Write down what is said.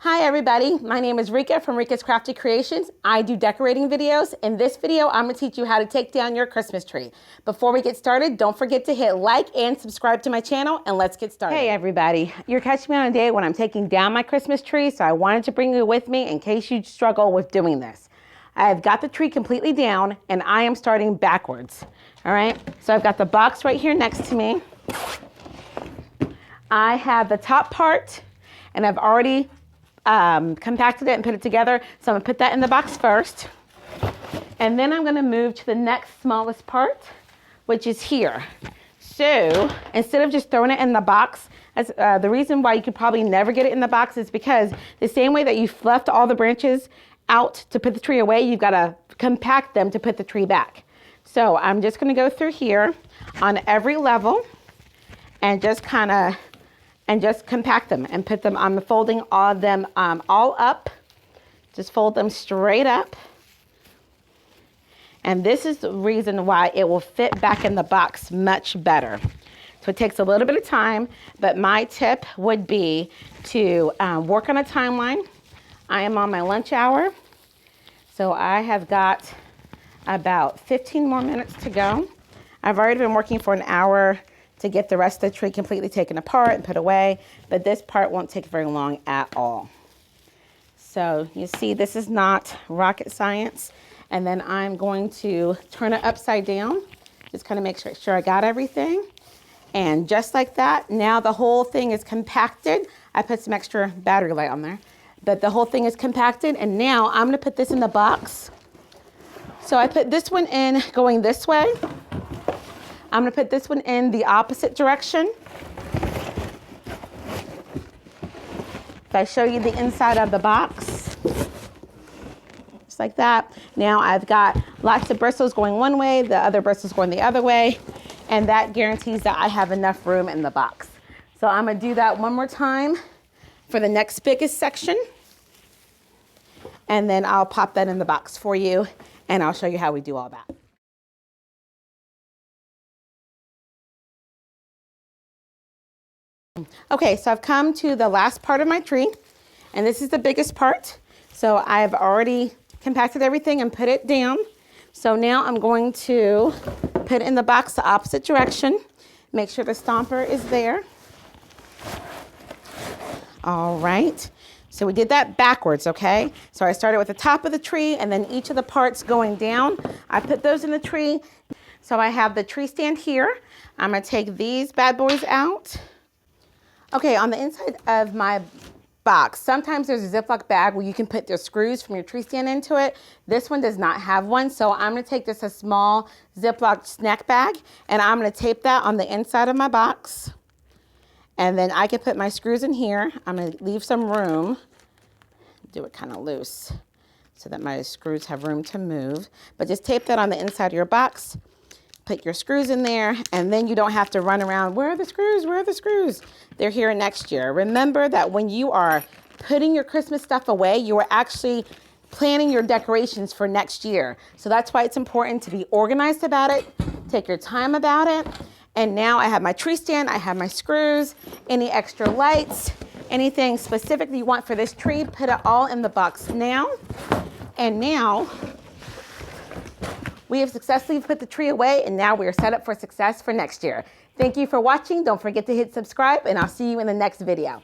Hi everybody, my name is Rika from Rika's Crafty Creations. I do decorating videos. In this video, I'm gonna teach you how to take down your Christmas tree. Before we get started, don't forget to hit like and subscribe to my channel, and let's get started. Hey everybody, you're catching me on a day when I'm taking down my Christmas tree, so I wanted to bring you with me in case you struggle with doing this. I've got the tree completely down, and I am starting backwards. All right, so I've got the box right here next to me. I have the top part, and I've already compacted it and put it together. So I'm gonna put that in the box first. And then I'm gonna move to the next smallest part, which is here. So instead of just throwing it in the box, the reason why you could probably never get it in the box is because the same way that you left all the branches out to put the tree away, you've gotta compact them to put the tree back. So I'm just gonna go through here on every level and just compact them and put them, I'm folding all of them all up. Just fold them straight up. And this is the reason why it will fit back in the box much better. So it takes a little bit of time, but my tip would be to work on a timeline. I am on my lunch hour, so I have got about 15 more minutes to go. I've already been working for an hour to get the rest of the tree completely taken apart and put away, but this part won't take very long at all. So you see, this is not rocket science. And then I'm going to turn it upside down, just kind of make sure I got everything. And just like that, now the whole thing is compacted. I put some extra battery light on there, but the whole thing is compacted. And now I'm gonna put this in the box. So I put this one in going this way. I'm gonna put this one in the opposite direction. If I show you the inside of the box, just like that. Now I've got lots of bristles going one way, the other bristles going the other way, and that guarantees that I have enough room in the box. So I'm gonna do that one more time for the next biggest section, and then I'll pop that in the box for you, and I'll show you how we do all that. Okay, so I've come to the last part of my tree, and this is the biggest part. So I've already compacted everything and put it down. So now I'm going to put it in the box the opposite direction. Make sure the stomper is there. All right, so we did that backwards, okay? So I started with the top of the tree and then each of the parts going down. I put those in the tree. So I have the tree stand here. I'm gonna take these bad boys out. Okay, on the inside of my box, sometimes there's a Ziploc bag where you can put the screws from your tree stand into it. This one does not have one, so I'm gonna take this a small Ziploc snack bag, and I'm gonna tape that on the inside of my box. And then I can put my screws in here. I'm gonna leave some room, do it kind of loose so that my screws have room to move. But just tape that on the inside of your box. Put your screws in there, and then you don't have to run around, where are the screws, where are the screws? They're here next year. Remember that when you are putting your Christmas stuff away, you are actually planning your decorations for next year. So that's why it's important to be organized about it, take your time about it. And now I have my tree stand, I have my screws, any extra lights, anything specific that you want for this tree, put it all in the box now. And now, we have successfully put the tree away, and now we are set up for success for next year. Thank you for watching. Don't forget to hit subscribe, and I'll see you in the next video.